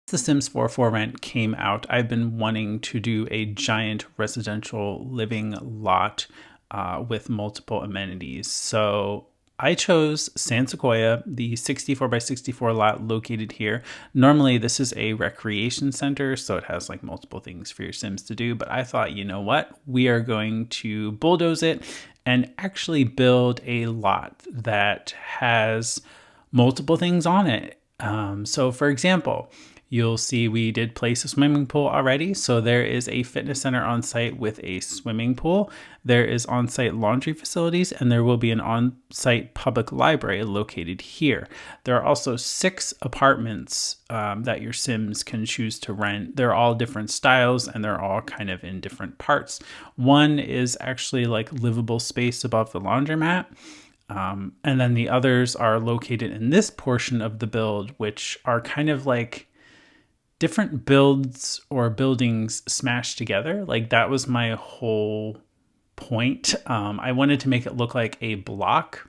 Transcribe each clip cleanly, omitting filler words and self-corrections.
The Sims 4 for rent came out, I've been wanting to do a giant residential living lot with multiple amenities. So I chose San Sequoia, the 64 by 64 lot located here. Normally, this is a recreation center, so it has like multiple things for your Sims to do. But I thought, you know what? We are going to bulldoze it and actually build a lot that has multiple things on it. So, for example, you'll see we did place a swimming pool already. So there is a fitness center on site with a swimming pool. There is on-site laundry facilities, and there will be an on-site public library located here. There are also 6 apartments that your Sims can choose to rent. They're all different styles, and they're all kind of in different parts. One is actually like livable space above the laundromat. And then the others are located in this portion of the build, which are kind of like different builds or buildings smashed together. Like that was my whole point. I wanted to make it look like a block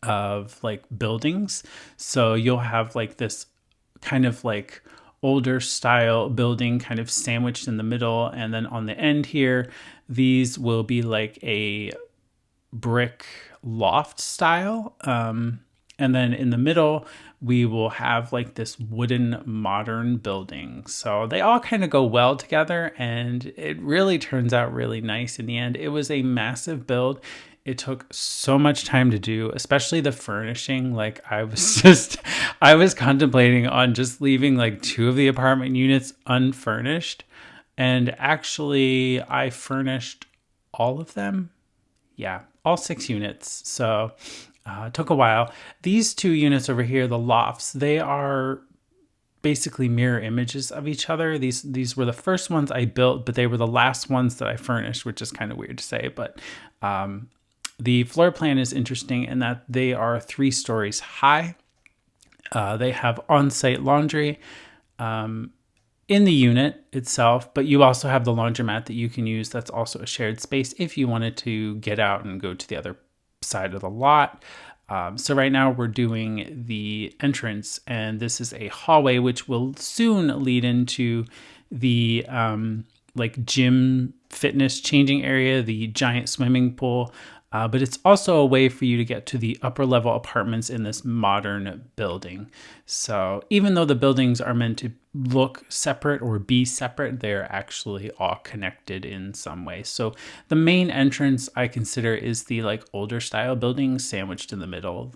of like buildings. So you'll have like this kind of like older style building kind of sandwiched in the middle. And then on the end here, these will be like a brick loft style. And then in the middle, we will have like this wooden modern building. So they all kind of go well together, and it really turns out really nice in the end. It was a massive build. It took so much time to do, especially the furnishing. Like I was contemplating on just leaving like 2 of the apartment units unfurnished. And actually I furnished all of them. Yeah, all 6 units. So it took a while. These 2 units over here, the lofts, they are basically mirror images of each other. These were the first ones I built, but they were the last ones that I furnished, which is kind of weird to say. But the floor plan is interesting in that they are 3 stories high. They have on-site laundry in the unit itself, but you also have the laundromat that you can use. That's also a shared space if you wanted to get out and go to the other side of the lot. So right now we're doing the entrance, and this is a hallway which will soon lead into the like gym fitness changing area, the giant swimming pool. But it's also a way for you to get to the upper level apartments in this modern building. So even though the buildings are meant to look separate or be separate, they're actually all connected in some way. So the main entrance I consider is the like older style building sandwiched in the middle.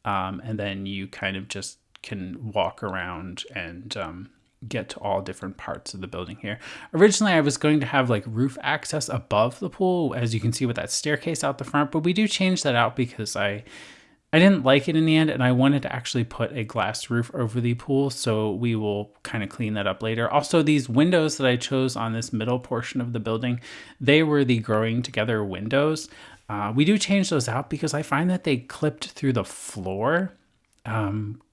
And then you kind of just can walk around and get to all different parts of the building here. Originally, I was going to have like roof access above the pool, as you can see with that staircase out the front, but we do change that out because I didn't like it in the end, and I wanted to actually put a glass roof over the pool, so we will kind of clean that up later. Also, these windows that I chose on this middle portion of the building, they were the growing together windows. We do change those out because I find that they clipped through the floor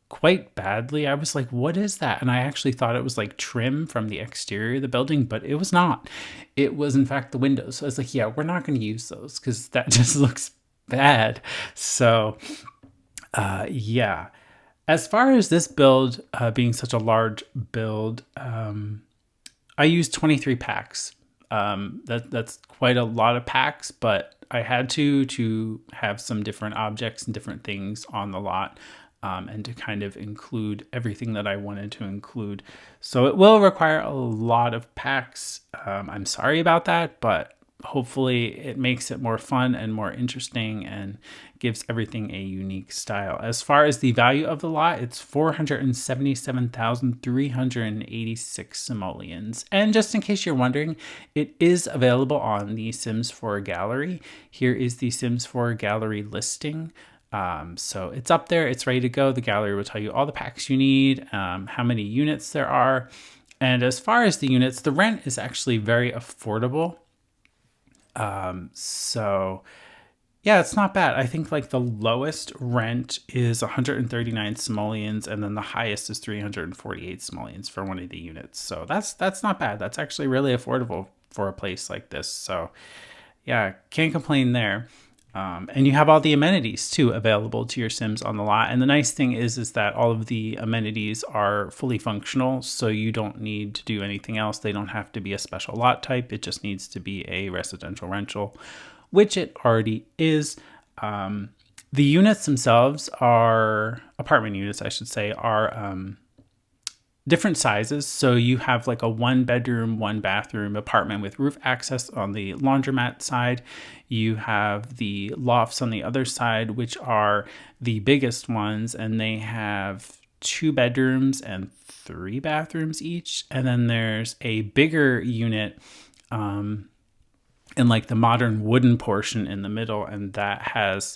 quite badly. I was like, what is that? And I actually thought it was like trim from the exterior of the building, but it was not. It was in fact the windows. So I was like, yeah, we're not going to use those because that just looks bad. So yeah. As far as this build being such a large build, I used 23 packs. That's quite a lot of packs, but I had to have some different objects and different things on the lot. And to kind of include everything that I wanted to include. So it will require a lot of packs. I'm sorry about that, but hopefully it makes it more fun and more interesting and gives everything a unique style. As far as the value of the lot, it's 477,386 simoleons. And just in case you're wondering, it is available on the Sims 4 gallery. Here is the Sims 4 gallery listing. So it's up there, it's ready to go. The gallery will tell you all the packs you need, how many units there are. And as far as the units, the rent is actually very affordable. So yeah, it's not bad. I think like the lowest rent is 139 simoleons, and then the highest is 348 simoleons for one of the units. So that's not bad. That's actually really affordable for a place like this. So yeah, can't complain there. And you have all the amenities too available to your Sims on the lot. And the nice thing is that all of the amenities are fully functional, so you don't need to do anything else. They don't have to be a special lot type. It just needs to be a residential rental, which it already is. The units themselves are apartment units, I should say, are different sizes. So you have like a 1 bedroom, 1 bathroom apartment with roof access on the laundromat side. You have the lofts on the other side, which are the biggest ones, and they have 2 bedrooms and 3 bathrooms each. And then there's a bigger unit in like the modern wooden portion in the middle, and that has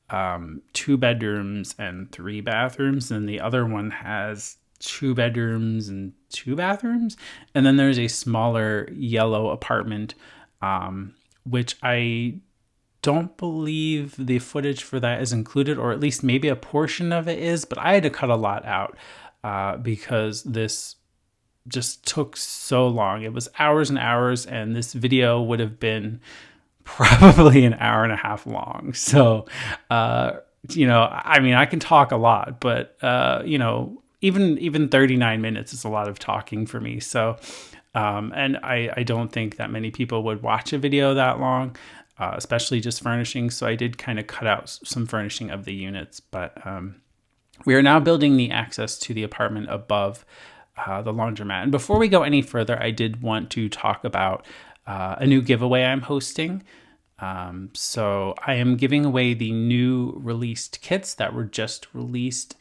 2 bedrooms and 3 bathrooms. And the other one has 2 bedrooms and 2 bathrooms. And then there's a smaller yellow apartment, which I don't believe the footage for that is included, or at least maybe a portion of it is, but I had to cut a lot out because this just took so long. It was hours and hours, and this video would have been probably an hour and a half long. So, I mean, I can talk a lot, but, even 39 minutes is a lot of talking for me. So, and I don't think that many people would watch a video that long, especially just furnishing. So I did kind of cut out some furnishing of the units, but we are now building the access to the apartment above the laundromat. And before we go any further, I did want to talk about a new giveaway I'm hosting. So I am giving away the new released kits that were just released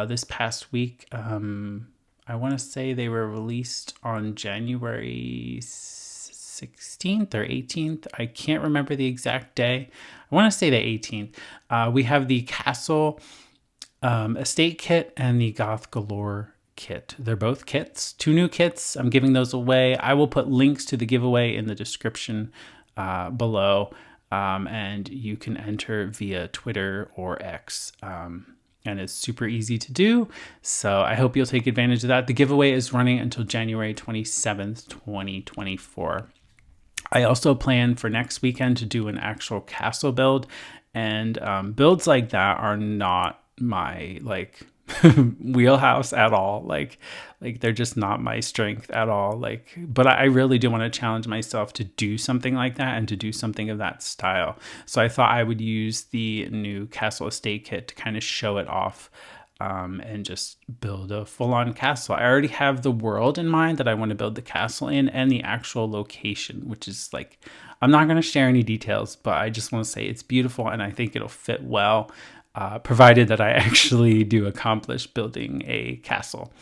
this past week. I want to say they were released on January 16th or 18th. I can't remember the exact day. I want to say the 18th. We have the Castle Estate Kit and the Goth Galore kit. They're both kits, 2 new kits. I'm giving those away. I will put links to the giveaway in the description below, and you can enter via Twitter or X. And it's super easy to do. So I hope you'll take advantage of that. The giveaway is running until January 27th, 2024. I also plan for next weekend to do an actual castle build, and builds like that are not my wheelhouse at all. Like they're just not my strength at all. But I really do want to challenge myself to do something like that and to do something of that style. So I thought I would use the new Castle Estate Kit to kind of show it off, and just build a full-on castle. I already have the world in mind that I want to build the castle in, and the actual location, which is I'm not going to share any details, but I just want to say it's beautiful, and I think it'll fit well, provided that I actually do accomplish building a castle.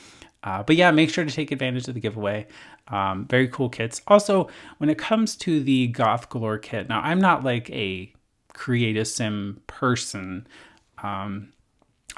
But yeah, make sure to take advantage of the giveaway. Very cool kits. Also, when it comes to the Goth Galore kit, now I'm not like a create a sim person.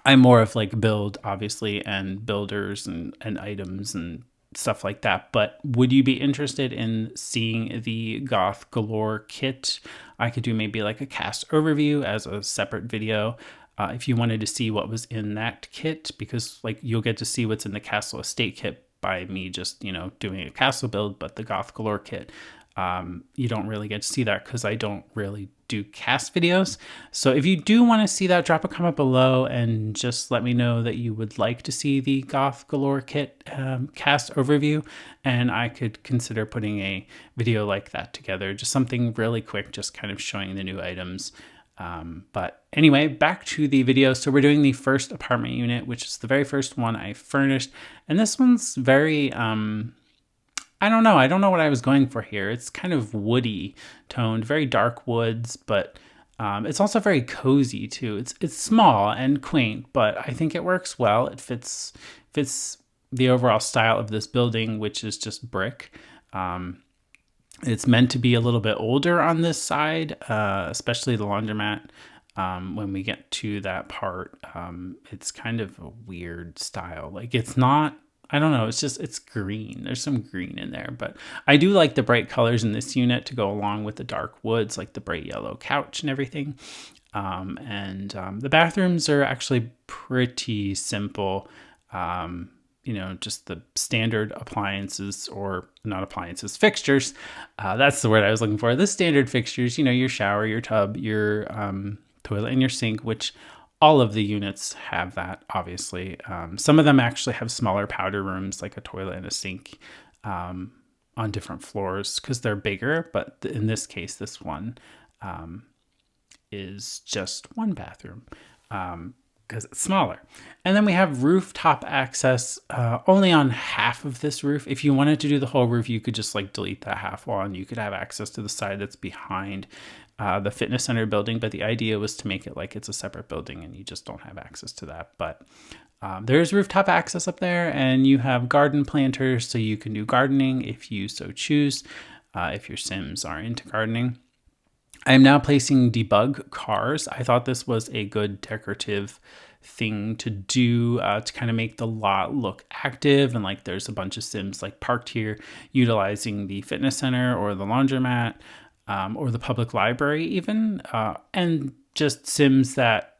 I'm more of build, obviously, and builders and items and stuff like that. But would you be interested in seeing the Goth Galore kit? I could do maybe a cast overview as a separate video. If you wanted to see what was in that kit, because you'll get to see what's in the Castle Estate Kit by me just, doing a castle build, but the Goth Galore kit, you don't really get to see that because I don't really do cast videos. So if you do want to see that, drop a comment below and just let me know that you would like to see the Goth Galore kit cast overview, and I could consider putting a video like that together. Just something really quick, just kind of showing the new items. But anyway, back to the video. So we're doing the first apartment unit, which is the very first one I furnished. And this one's very, I don't know what I was going for here. It's kind of woody toned, very dark woods, but it's also very cozy too. It's small and quaint, but I think it works well. It fits the overall style of this building, which is just brick. It's meant to be a little bit older on this side, especially the laundromat. When we get to that part, it's kind of a weird style. It's not, I don't know, it's green. There's some green in there, but I do like the bright colors in this unit to go along with the dark woods, like the bright yellow couch and everything. The bathrooms are actually pretty simple. just the standard appliances, or not appliances, fixtures. That's the word I was looking for. The standard fixtures, your shower, your tub, your toilet, and your sink, which all of the units have that, obviously. Some of them actually have smaller powder rooms, like a toilet and a sink on different floors because they're bigger. But in this case, this one is just one bathroom. Because it's smaller. And then we have rooftop access only on half of this roof. If you wanted to do the whole roof, you could just like delete that half wall and you could have access to the side that's behind the fitness center building. But the idea was to make it like it's a separate building and you just don't have access to that. But there's rooftop access up there, and you have garden planters, so you can do gardening if you so choose, if your Sims are into gardening. I am now placing debug cars. I thought this was a good decorative thing to do to kind of make the lot look active, and like there's a bunch of Sims like parked here utilizing the fitness center or the laundromat or the public library even, and just Sims that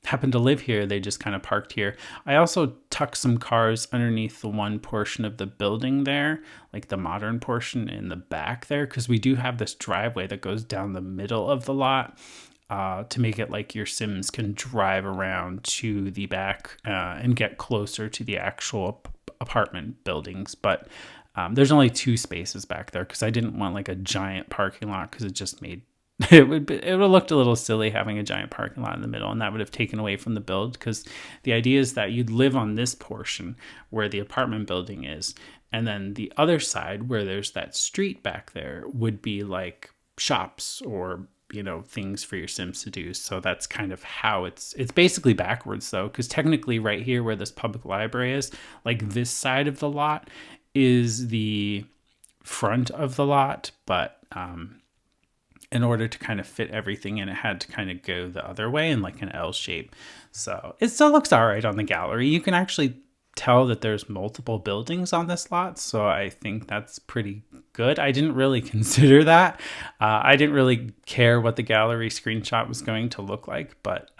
happen to live here. They just kind of parked here. I also tucked some cars underneath the one portion of the building there, like the modern portion in the back there, because we do have this driveway that goes down the middle of the lot to make it like your Sims can drive around to the back and get closer to the actual apartment buildings. But there's only 2 spaces back there because I didn't want like a giant parking lot, because it just made it would have looked a little silly having a giant parking lot in the middle, and that would have taken away from the build, because the idea is that you'd live on this portion where the apartment building is, and then the other side where there's that street back there would be like shops or things for your Sims to do. So that's kind of how it's basically backwards though, because technically right here where this public library is, like this side of the lot is the front of the lot, but in order to kind of fit everything in, it had to kind of go the other way in like an L shape. So it still looks all right on the gallery. You can actually tell that there's multiple buildings on this lot, so I think that's pretty good. I didn't really consider that. I didn't really care what the gallery screenshot was going to look like, but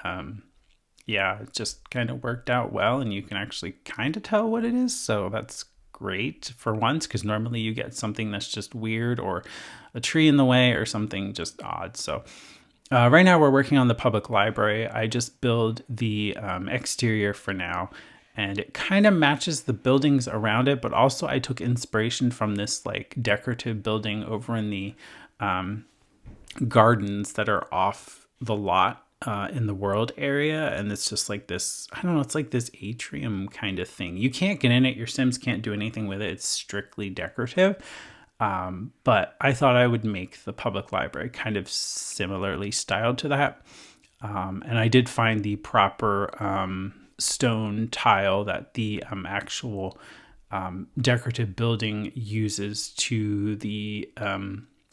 yeah, it just kind of worked out well, and you can actually kind of tell what it is, so that's great for once, because normally you get something that's just weird, or a tree in the way, or something just odd. So right now we're working on the public library. I just build the exterior for now, and it kind of matches the buildings around it, but also I took inspiration from this like decorative building over in the gardens that are off the lot in the world area, and it's just like this, I don't know, it's like this atrium kind of thing. You can't get in it, your Sims can't do anything with it, it's strictly decorative. But I thought I would make the public library kind of similarly styled to that, and I did find the proper stone tile that the actual decorative building uses to the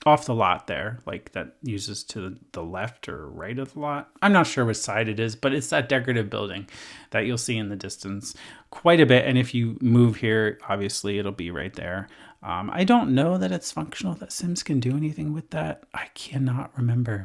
off the lot there, like that uses to the left or right of the lot. I'm not sure which side it is, but it's that decorative building that you'll see in the distance quite a bit. And if you move here, obviously it'll be right there. I don't know that it's functional, that Sims can do anything with that. I cannot remember.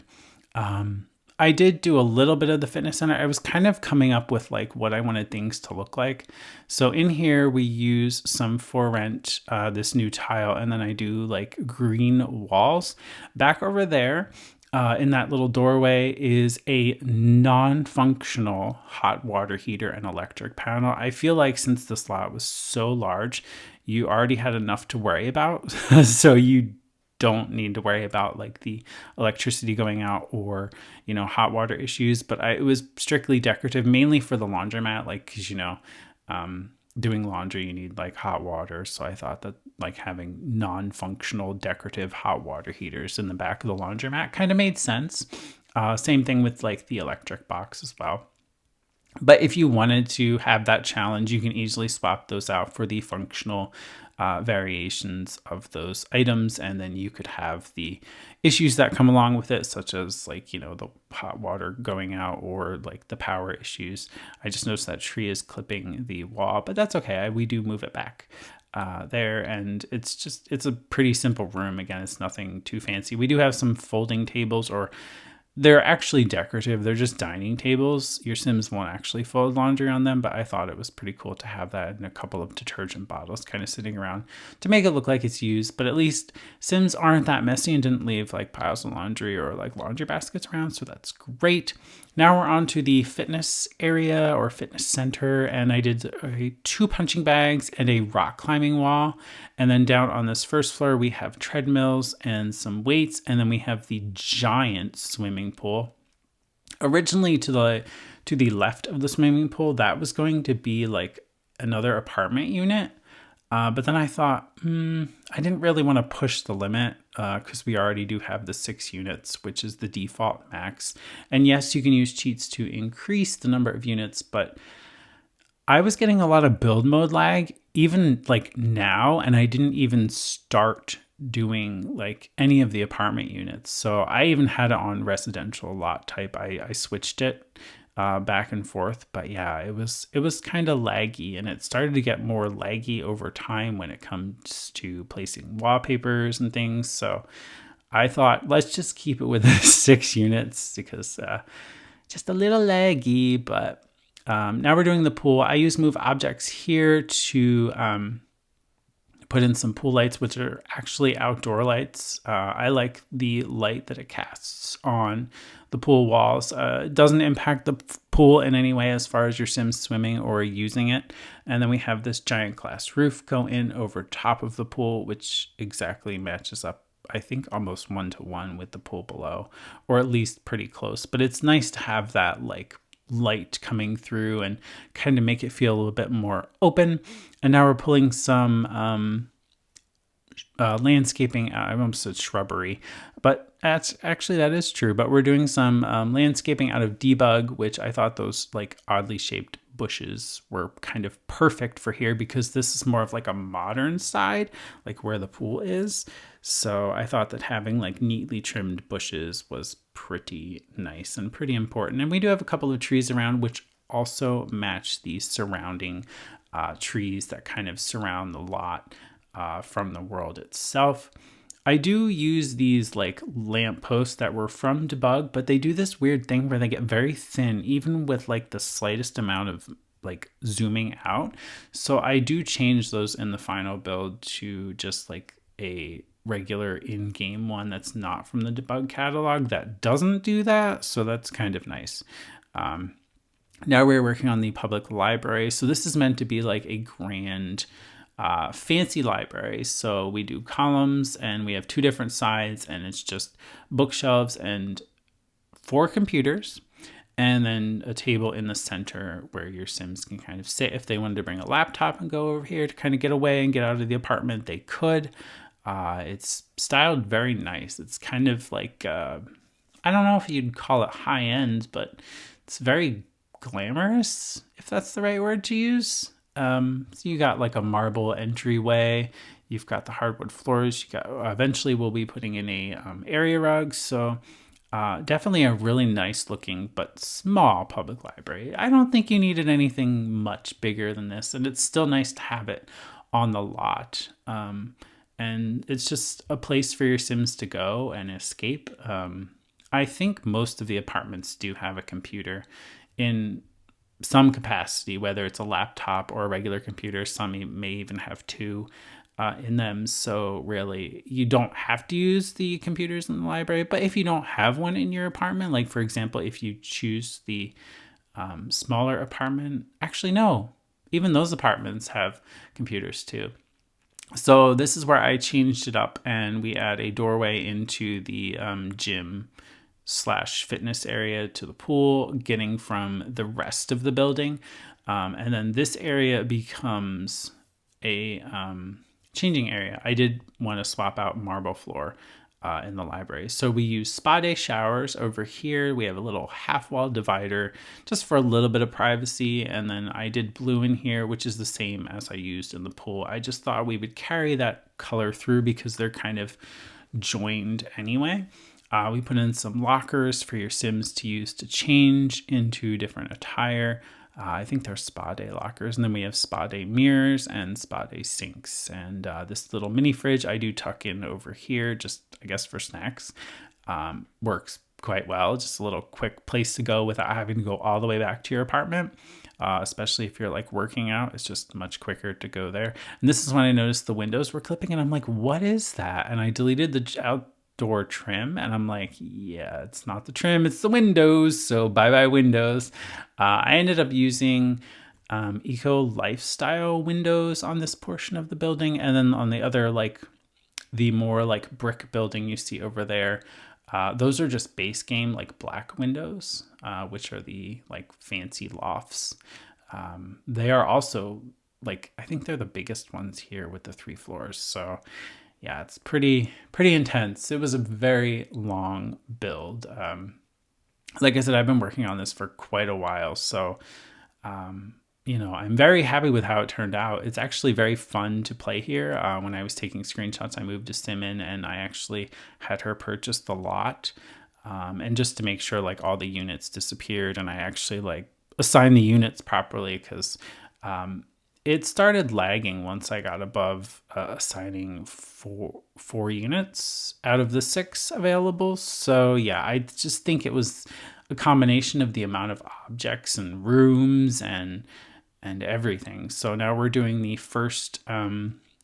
I did do a little bit of the fitness center. I was kind of coming up with like what I wanted things to look like. So in here we use some for rent, this new tile, and then I do like green walls. Back over there in that little doorway is a non-functional hot water heater and electric panel. I feel like since this lot was so large, you already had enough to worry about. So you don't need to worry about like the electricity going out or, hot water issues. But it was strictly decorative, mainly for the laundromat, like, because, doing laundry, you need like hot water. So I thought that like having non-functional decorative hot water heaters in the back of the laundromat kind of made sense. Same thing with like the electric box as well. But if you wanted to have that challenge, you can easily swap those out for the functional variations of those items, and then you could have the issues that come along with it, such as like, the hot water going out or like the power issues. I just noticed that tree is clipping the wall, but that's okay. We do move it back there, and it's a pretty simple room. Again, it's nothing too fancy. We do have some folding tables, or They're actually decorative. They're just dining tables. Your Sims won't actually fold laundry on them, but I thought it was pretty cool to have that and a couple of detergent bottles kind of sitting around to make it look like it's used. But at least Sims aren't that messy and didn't leave like piles of laundry or like laundry baskets around, so that's great. Now we're on to the fitness area or fitness center, and I did 2 punching bags and a rock climbing wall. And then down on this first floor, we have treadmills and some weights, and then we have the giant swimming pool. Originally to the left of the swimming pool, that was going to be like another apartment unit. But then I thought, I didn't really want to push the limit because we already do have the 6 units, which is the default max. And yes, you can use cheats to increase the number of units, but I was getting a lot of build mode lag even like now, and I didn't even start doing like any of the apartment units. So I even had it on residential lot type. I switched it back and forth, but yeah, it was kind of laggy, and it started to get more laggy over time when it comes to placing wallpapers and things. So I thought, let's just keep it with 6 units because just a little laggy. But now we're doing the pool. I use move objects here to put in some pool lights, which are actually outdoor lights. I like the light that it casts on the pool walls. It doesn't impact the pool in any way as far as your Sims swimming or using it. And then we have this giant glass roof go in over top of the pool, which exactly matches up, I think, almost 1-to-1 with the pool below, or at least pretty close. But it's nice to have that like light coming through and kind of make it feel a little bit more open. And now we're pulling some landscaping. I almost said shrubbery, but that is true. But we're doing some landscaping out of debug, which I thought those like oddly shaped bushes were kind of perfect for here because this is more of like a modern side, like where the pool is. So I thought that having like neatly trimmed bushes was pretty nice and pretty important. And we do have a couple of trees around which also match the surrounding trees that kind of surround the lot from the world itself. I do use these like lamp posts that were from debug, but they do this weird thing where they get very thin, even with like the slightest amount of like zooming out. So I do change those in the final build to just like a regular in-game one that's not from the debug catalog that doesn't do that. So that's kind of nice. Now we're working on the public library. So this is meant to be like a grand fancy library. So we do columns and we have 2 different sides, and it's just bookshelves and 4 computers, and then a table in the center where your Sims can kind of sit. If they wanted to bring a laptop and go over here to kind of get away and get out of the apartment, they could. It's styled very nice. It's kind of like, I don't know if you'd call it high end, but it's very glamorous, if that's the right word to use. So you got like a marble entryway, you've got the hardwood floors, you got, eventually we'll be putting in a area rug. So definitely a really nice looking but small public library. I don't think you needed anything much bigger than this, and it's still nice to have it on the lot. And it's just a place for your Sims to go and escape. I think most of the apartments do have a computer in some capacity, whether it's a laptop or a regular computer. Some may even have 2 in them. So really, you don't have to use the computers in the library. But if you don't have one in your apartment, like for example, if you choose the smaller apartment, actually no, even those apartments have computers too. So this is where I changed it up, and we add a doorway into the gym / fitness area to the pool, getting from the rest of the building. And then this area becomes a changing area. I did want to swap out marble floor in the library. So we use spa day showers over here. We have a little half wall divider just for a little bit of privacy. And then I did blue in here, which is the same as I used in the pool. I just thought we would carry that color through because they're kind of joined anyway. We put in some lockers for your Sims to use to change into different attire. I think they're spa day lockers. And then we have spa day mirrors and spa day sinks. And this little mini fridge I do tuck in over here, just I guess for snacks. Works quite well. Just a little quick place to go without having to go all the way back to your apartment. Especially if you're like working out, it's just much quicker to go there. And this is when I noticed the windows were clipping, and I'm like, what is that? And I deleted the outdoor trim, and I'm like, yeah, it's not the trim, it's the windows. So bye bye windows. I ended up using eco lifestyle windows on this portion of the building, and then on the other, like the more like brick building you see over there, those are just base game like black windows, which are the like fancy lofts. They are also like, I think they're the biggest ones here with the 3 floors. So yeah, it's pretty intense. It was a very long build. Like I said, I've been working on this for quite a while. So, I'm very happy with how it turned out. It's actually very fun to play here. When I was taking screenshots, I moved to Simon, and I actually had her purchase the lot. And just to make sure like all the units disappeared, and I actually like assigned the units properly, because it started lagging once I got above assigning four units out of the 6 available. So yeah, I just think it was a combination of the amount of objects and rooms and everything. So now we're doing the first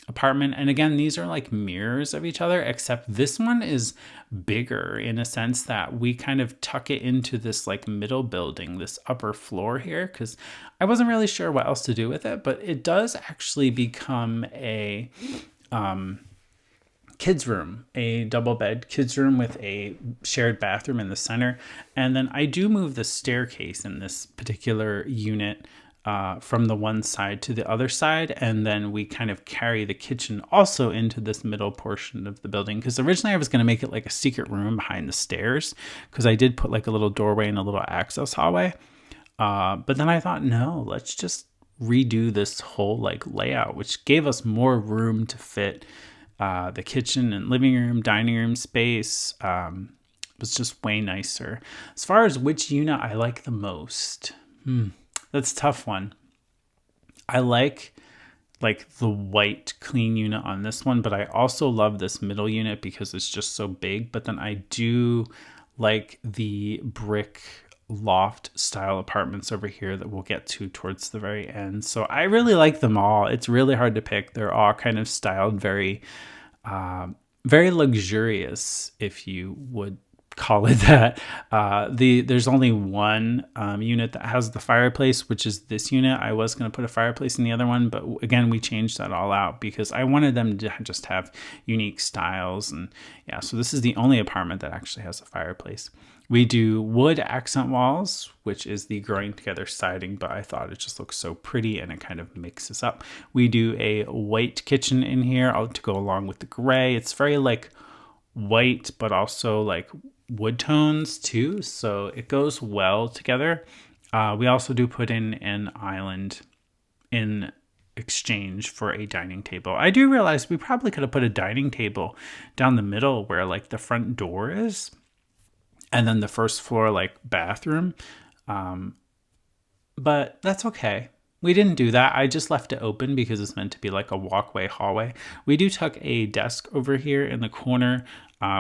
apartment, and again, these are like mirrors of each other, except this one is bigger in a sense that we kind of tuck it into this like middle building, this upper floor here, because I wasn't really sure what else to do with it, but it does actually become a kids room, a double bed kids room with a shared bathroom in the center. And then I do move the staircase in this particular unit from the one side to the other side, and then we kind of carry the kitchen also into this middle portion of the building, because originally I was going to make it like a secret room behind the stairs, because I did put like a little doorway and a little access hallway, but then I thought, no, let's just redo this whole like layout, which gave us more room to fit the kitchen and living room, dining room space. Was just way nicer. As far as which unit I like the most, that's a tough one. I like the white clean unit on this one, but I also love this middle unit because it's just so big. But then I do like the brick loft style apartments over here that we'll get to towards the very end. So I really like them all. It's really hard to pick. They're all kind of styled very luxurious, if you would call it that. There's only one unit that has the fireplace, which is this unit. I was going to put a fireplace in the other one, but again, we changed that all out because I wanted them to just have unique styles. And yeah, so this is the only apartment that actually has a fireplace. We do wood accent walls, which is the growing together siding, but I thought it just looks so pretty and it kind of mixes up. We do a white kitchen in here to go along with the gray. It's very like white, but also like wood tones too, so it goes well together. We also do put in an island in exchange for a dining table. I do realize we probably could have put a dining table down the middle where like the front door is, and then the first floor like bathroom, but that's okay. We didn't do that. I just left it open because it's meant to be like a walkway hallway. We do tuck a desk over here in the corner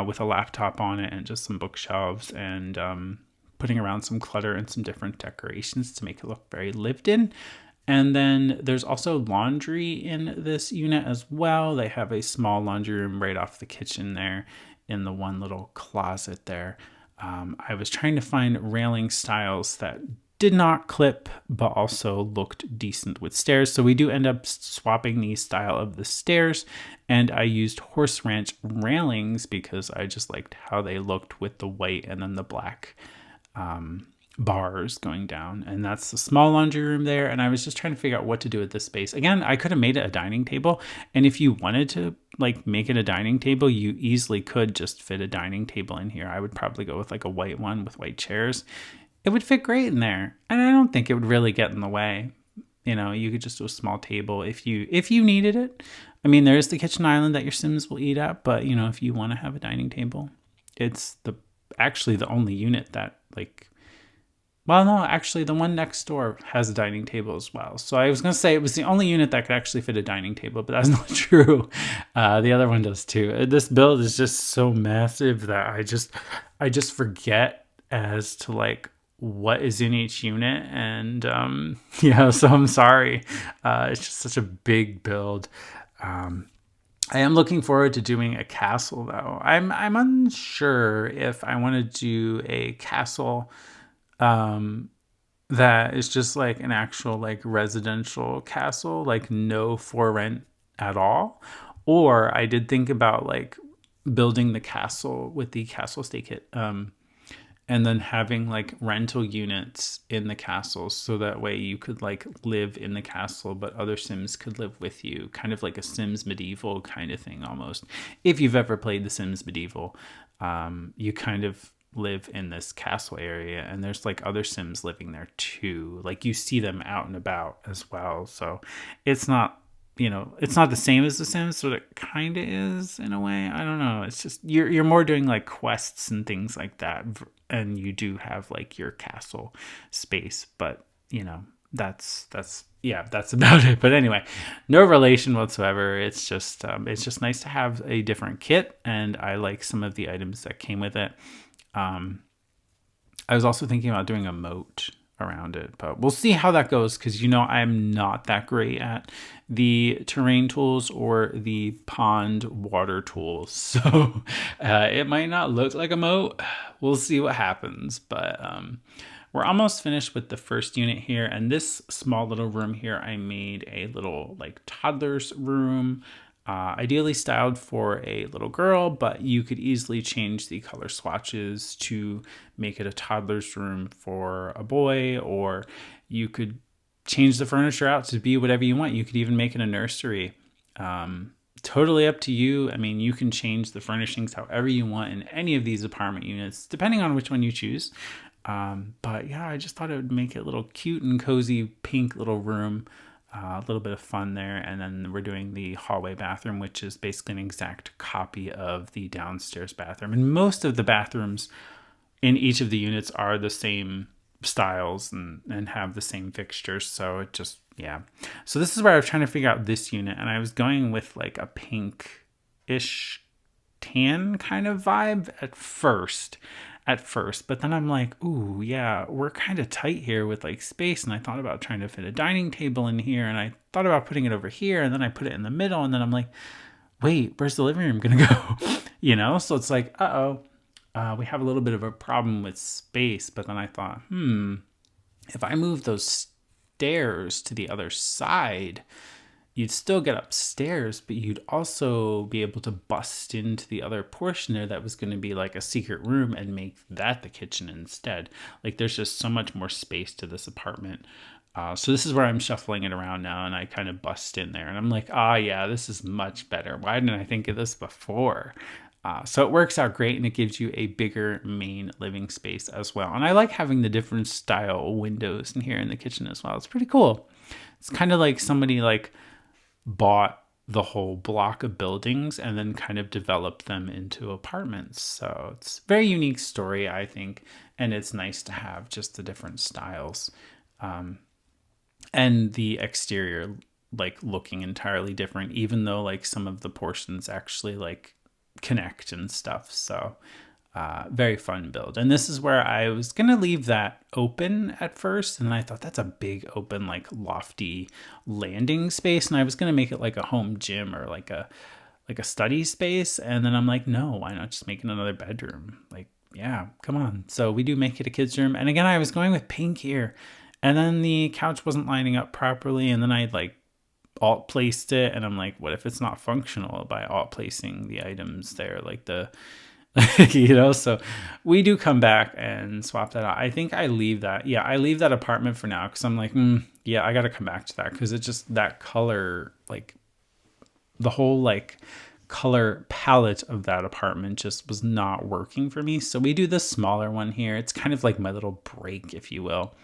with a laptop on it and just some bookshelves and putting around some clutter and some different decorations to make it look very lived in. And then there's also laundry in this unit as well. They have a small laundry room right off the kitchen there in the one little closet there. I was trying to find railing styles that did not clip, but also looked decent with stairs. So we do end up swapping the style of the stairs, and I used horse ranch railings because I just liked how they looked with the white and then the black bars going down. And that's the small laundry room there. And I was just trying to figure out what to do with this space. Again, I could have made it a dining table. And if you wanted to like make it a dining table, you easily could just fit a dining table in here. I would probably go with like a white one with white chairs. It would fit great in there. And I don't think it would really get in the way. You know, you could just do a small table if you needed it. I mean, there is the kitchen island that your Sims will eat at, but you know, if you want to have a dining table, it's actually the only unit that like, well, no, actually the one next door has a dining table as well. So I was going to say it was the only unit that could actually fit a dining table, but that's not I just forget as to like what is in each unit. And yeah, so I'm sorry. It's just such a big build. I am looking forward to doing a castle though. I'm unsure if I want to do a castle that is just like an actual like residential castle, like no for rent at all. Or I did think about like building the castle with the castle stay kit, and then having like rental units in the castle so that way you could like live in the castle but other Sims could live with you, kind of like a Sims Medieval kind of thing almost. If you've ever played the Sims Medieval, you kind of live in this castle area and there's like other Sims living there too, like you see them out and about as well. So it's not, it's not the same as the Sims, but it kind of is in a way. I don't know. It's just you're more doing like quests and things like that, and you do have like your castle space. But that's yeah, that's about it. But anyway, no relation whatsoever. It's just nice to have a different kit, and I like some of the items that came with it. I was also thinking about doing a moat around it, but we'll see how that goes because I'm not that great at the terrain tools or the pond water tools, so it might not look like a moat. We'll see what happens, but we're almost finished with the first unit here, and this small little room here I made a little like toddler's room, ideally styled for a little girl, but you could easily change the color swatches to make it a toddler's room for a boy, or you could change the furniture out to be whatever you want. You could even make it a nursery. Totally up to you. I mean, you can change the furnishings however you want in any of these apartment units, depending on which one you choose. But yeah, I just thought it would make it a little cute and cozy pink little room. A little bit of fun there. And then we're doing the hallway bathroom, which is basically an exact copy of the downstairs bathroom. And most of the bathrooms in each of the units are the same styles and have the same fixtures. So it just, yeah. So this is where I was trying to figure out this unit. And I was going with like a pink-ish tan kind of vibe at first, but then I'm like, ooh, yeah, we're kind of tight here with like space. And I thought about trying to fit a dining table in here, and I thought about putting it over here, and then I put it in the middle, and then I'm like, wait, where's the living room gonna go? So it's like, we have a little bit of a problem with space. But then I thought, if I move those stairs to the other side, you'd still get upstairs, but you'd also be able to bust into the other portion there that was going to be like a secret room and make that the kitchen instead. Like there's just so much more space to this apartment. So this is where I'm shuffling it around now, and I kind of bust in there and I'm like, yeah, this is much better. Why didn't I think of this before? So it works out great, and it gives you a bigger main living space as well. And I like having the different style windows in here in the kitchen as well. It's pretty cool. It's kind of like somebody like bought the whole block of buildings and then kind of developed them into apartments. So it's a very unique story, I think, and it's nice to have just the different styles, and the exterior like looking entirely different, even though like some of the portions actually like connect and stuff. So very fun build. And this is where I was going to leave that open at first. And I thought that's a big open, like lofty landing space. And I was going to make it like a home gym or like a study space. And then I'm like, no, why not just make it another bedroom? Like, yeah, come on. So we do make it a kid's room. And again, I was going with pink here, and then the couch wasn't lining up properly. And then I like alt placed it. And I'm like, what if it's not functional by alt placing the items there? Like the, so we do come back and swap that out. I think I leave that. Yeah, I leave that apartment for now because I'm like, yeah, I got to come back to that because it's just that color, like the whole like color palette of that apartment just was not working for me. So we do the smaller one here. It's kind of like my little break, if you will.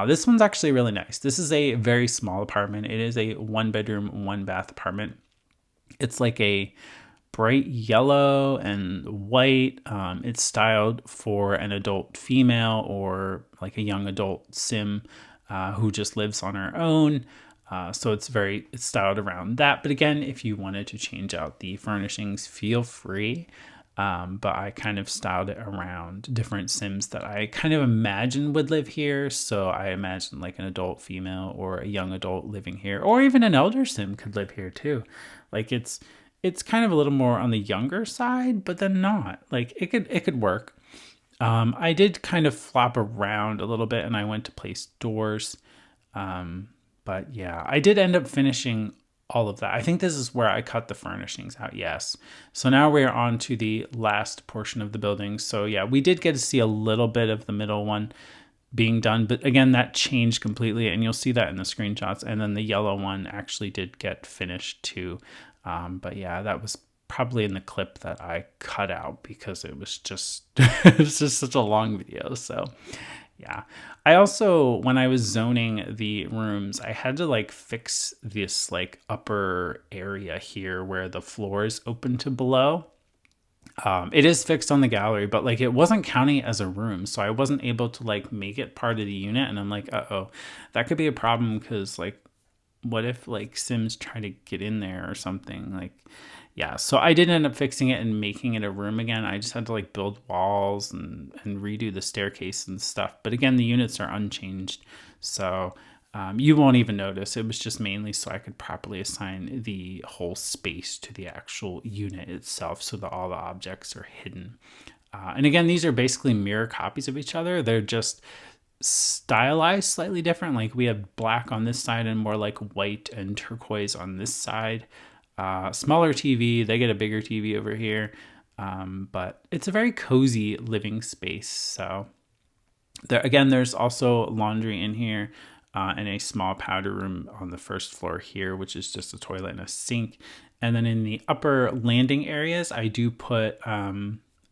This one's actually really nice. This is a very small apartment. It is a 1-bedroom, 1-bath apartment. It's like a bright yellow and white. It's styled for an adult female or like a young adult sim who just lives on her own. So it's styled around that. But again, if you wanted to change out the furnishings, feel free. But I kind of styled it around different Sims that I kind of imagined would live here. So I imagined like an adult female or a young adult living here, or even an elder Sim could live here too. Like it's kind of a little more on the younger side, but then not. Like it could work. I did kind of flop around a little bit, and I went to place doors. But yeah, I did end up finishing all of that. I think this is where I cut the furnishings out. Yes. So now we're on to the last portion of the building. So yeah, we did get to see a little bit of the middle one being done, but again, that changed completely, and you'll see that in the screenshots. And then the yellow one actually did get finished too. But yeah, that was probably in the clip that I cut out because it was just it was just such a long video. So yeah. I also, when I was zoning the rooms, I had to like fix this like upper area here where the floor is open to below. It is fixed on the gallery, but like it wasn't counting as a room. So I wasn't able to like make it part of the unit. And I'm like, uh-oh, that could be a problem because like, what if like Sims try to get in there or something? Like, yeah, so I did end up fixing it and making it a room again. I just had to like build walls and redo the staircase and stuff. But again, the units are unchanged. So you won't even notice. It was just mainly so I could properly assign the whole space to the actual unit itself so that all the objects are hidden. And again, these are basically mirror copies of each other. They're just stylized slightly different. Like we have black on this side and more like white and turquoise on this side. Smaller TV, they get a bigger TV over here. But it's a very cozy living space. So there, again, there's also laundry in here and a small powder room on the first floor here, which is just a toilet and a sink. And then in the upper landing areas, I do put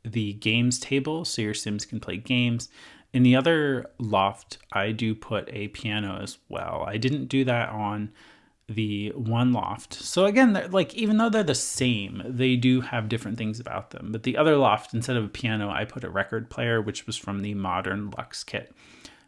the games table so your Sims can play games. In the other loft, I do put a piano as well. I didn't do that on the one loft. So again, like even though they're the same, they do have different things about them. But the other loft, instead of a piano, I put a record player, which was from the Modern Luxe kit.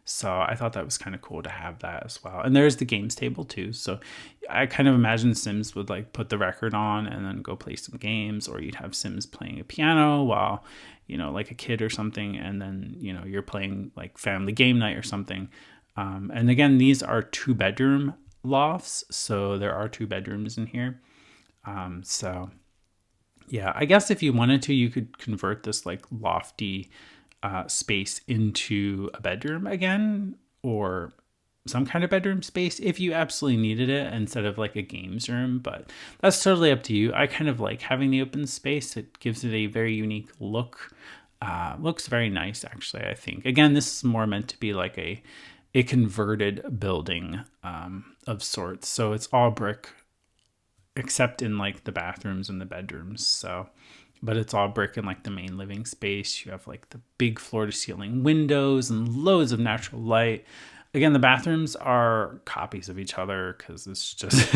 So I thought that was kind of cool to have that as well. And there's the games table too. So I kind of imagine Sims would like put the record on and then go play some games, or you'd have Sims playing a piano while, you know, like a kid or something. And then, you know, you're playing like family game night or something. And again, these are 2-bedroom lofts. So there are 2 bedrooms in here. So yeah, I guess if you wanted to, you could convert this like lofty space into a bedroom again, or some kind of bedroom space if you absolutely needed it instead of like a games room. But that's totally up to you. I kind of like having the open space. It gives it a very unique look. Looks very nice, actually, I think. Again, this is more meant to be like a converted building of sorts. So it's all brick except in like the bathrooms and the bedrooms. So, but it's all brick in like the main living space. You have like the big floor to ceiling windows and loads of natural light. Again, the bathrooms are copies of each other because it's just,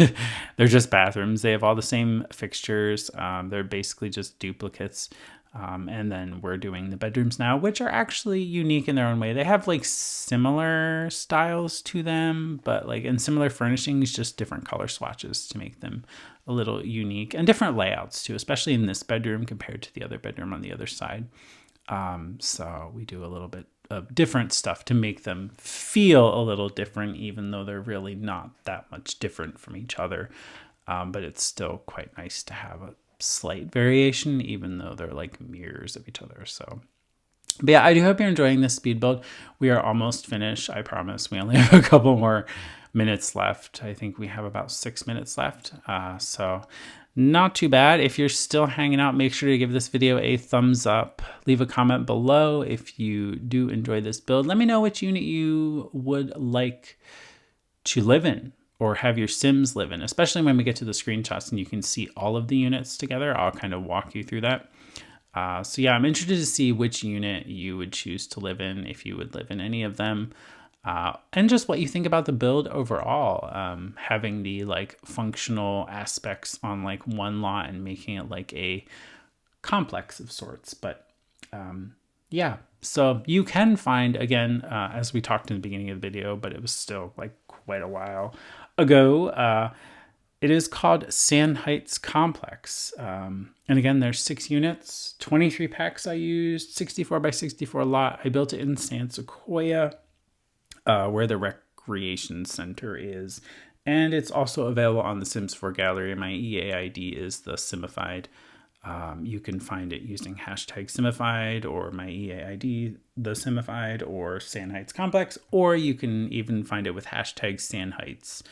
they're just bathrooms. They have all the same fixtures. They're basically just duplicates. And then we're doing the bedrooms now, which are actually unique in their own way. They have like similar styles to them, but like in similar furnishings, just different color swatches to make them a little unique, and different layouts too, especially in this bedroom compared to the other bedroom on the other side. So we do a little bit of different stuff to make them feel a little different, even though they're really not that much different from each other. But it's still quite nice to have a slight variation, even though they're like mirrors of each other. So, but yeah, I do hope you're enjoying this speed build. We are almost finished. I promise. We only have a couple more minutes left. I think we have about 6 minutes left. So not too bad. If you're still hanging out, make sure to give this video a thumbs up. Leave a comment below if you do enjoy this build. Let me know which unit you would like to live in or have your Sims live in, especially when we get to the screenshots and you can see all of the units together. I'll kind of walk you through that. So yeah, I'm interested to see which unit you would choose to live in, if you would live in any of them. And just what you think about the build overall, having the like functional aspects on like one lot and making it like a complex of sorts. But yeah, so you can find, again, as we talked in the beginning of the video, but it was still like quite a while ago, It is called Sand Heights Complex. And again, there's 6 units, 23 packs I used, 64 by 64 lot. I built it in San Sequoia, where the recreation center is. And it's also available on the Sims 4 gallery. My EA ID is TheSimified. You can find it using hashtag Simified or my EA ID, TheSimified, or Sand Heights Complex, or you can even find it with hashtag Sand Heights.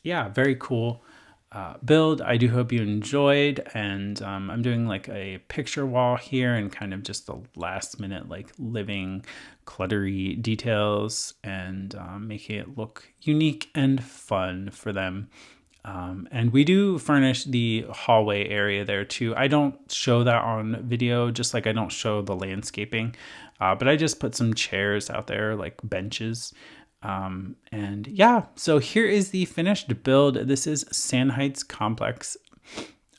Yeah, very cool build. I do hope you enjoyed, and I'm doing like a picture wall here and kind of just the last minute like living cluttery details and making it look unique and fun for them. And we do furnish the hallway area there too. I don't show that on video, just like I don't show the landscaping, but I just put some chairs out there, like benches. And yeah, so here is the finished build. This is Sand Heights Complex.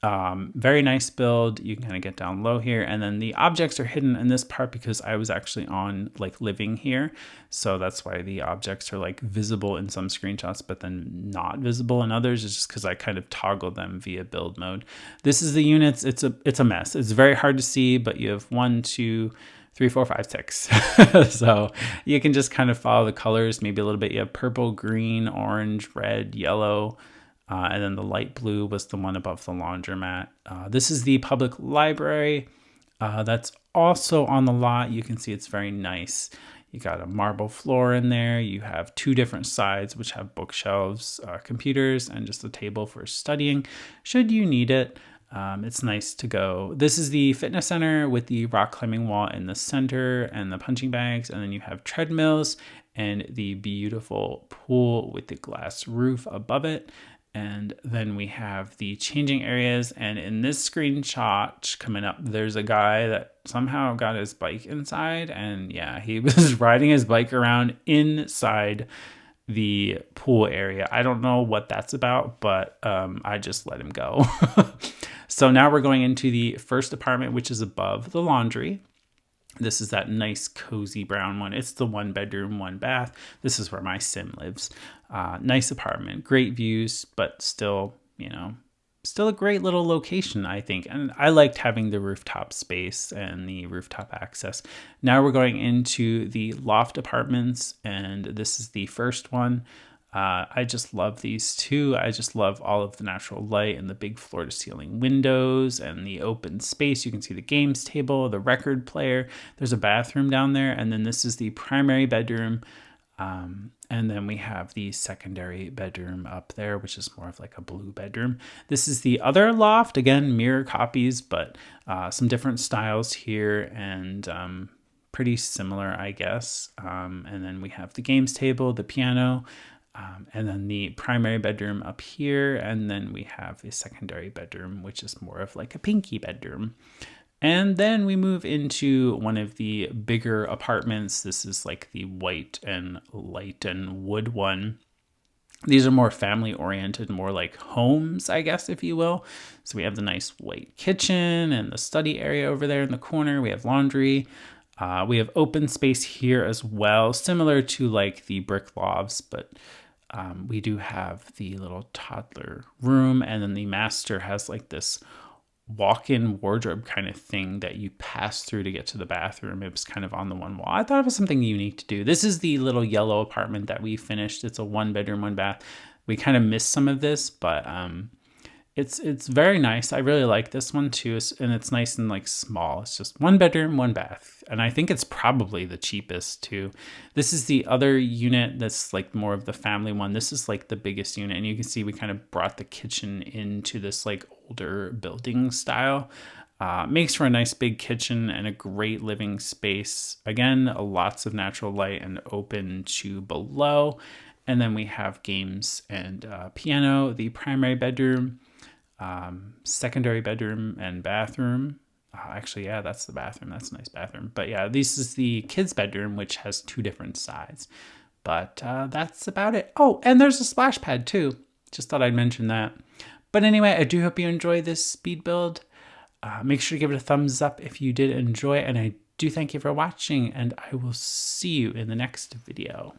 Very nice build. You can kind of get down low here, and then the objects are hidden in this part because I was actually on like living here. So that's why the objects are like visible in some screenshots, but then not visible in others. It's just because I kind of toggle them via build mode. This is the units. It's a mess. It's very hard to see, but you have 1, 2, 3, 4, 5, 6. So you can just kind of follow the colors, maybe a little bit. You have purple, green, orange, red, yellow, and then the light blue was the one above the laundromat. This is the public library. That's also on the lot. You can see it's very nice. You got a marble floor in there. You have 2 different sides, which have bookshelves, computers, and just a table for studying, should you need it. It's nice to go. This is the fitness center with the rock climbing wall in the center and the punching bags. And then you have treadmills and the beautiful pool with the glass roof above it. And then we have the changing areas. And in this screenshot coming up, there's a guy that somehow got his bike inside. And yeah, he was riding his bike around inside the pool area. I don't know what that's about, but I just let him go. So now we're going into the first apartment, which is above the laundry. This is that nice cozy brown one. It's the 1 bedroom, 1 bath. This is where my sim lives. Nice apartment, great views, but still, still a great little location, I think. And I liked having the rooftop space and the rooftop access. Now we're going into the loft apartments, and this is the first one. I just love these 2. I just love all of the natural light and the big floor to ceiling windows and the open space. You can see the games table, the record player. There's a bathroom down there. And then this is the primary bedroom. And then we have the secondary bedroom up there, which is more of like a blue bedroom. This is the other loft. Again, mirror copies, but some different styles here and pretty similar, I guess. And then we have the games table, the piano, and then the primary bedroom up here. And then we have a secondary bedroom, which is more of like a pinky bedroom. And then we move into one of the bigger apartments. This is like the white and light and wood one. These are more family oriented, more like homes, I guess, if you will. So we have the nice white kitchen and the study area over there in the corner. We have laundry. We have open space here as well, similar to like the brick lofts, but we do have the little toddler room, and then the master has like this walk-in wardrobe kind of thing that you pass through to get to the bathroom. It was kind of on the one wall. I thought it was something unique to do. This is the little yellow apartment that we finished. It's a 1 bedroom, 1 bath. We kind of missed some of this, but it's very nice. I really like this one too, and it's nice and like small. It's just 1 bedroom, 1 bath, and I think it's probably the cheapest too. This is the other unit that's like more of the family one. This is like the biggest unit, and you can see we kind of brought the kitchen into this like older building style. Makes for a nice big kitchen and a great living space. Again, lots of natural light and open to below. And then we have games and piano, the primary bedroom, secondary bedroom and bathroom. Actually, yeah, that's the bathroom. That's a nice bathroom. But yeah, this is the kids' bedroom, which has 2 different sides. But that's about it. Oh, and there's a splash pad too. Just thought I'd mention that. But anyway, I do hope you enjoy this speed build. Make sure to give it a thumbs up if you did enjoy it. And I do thank you for watching, and I will see you in the next video.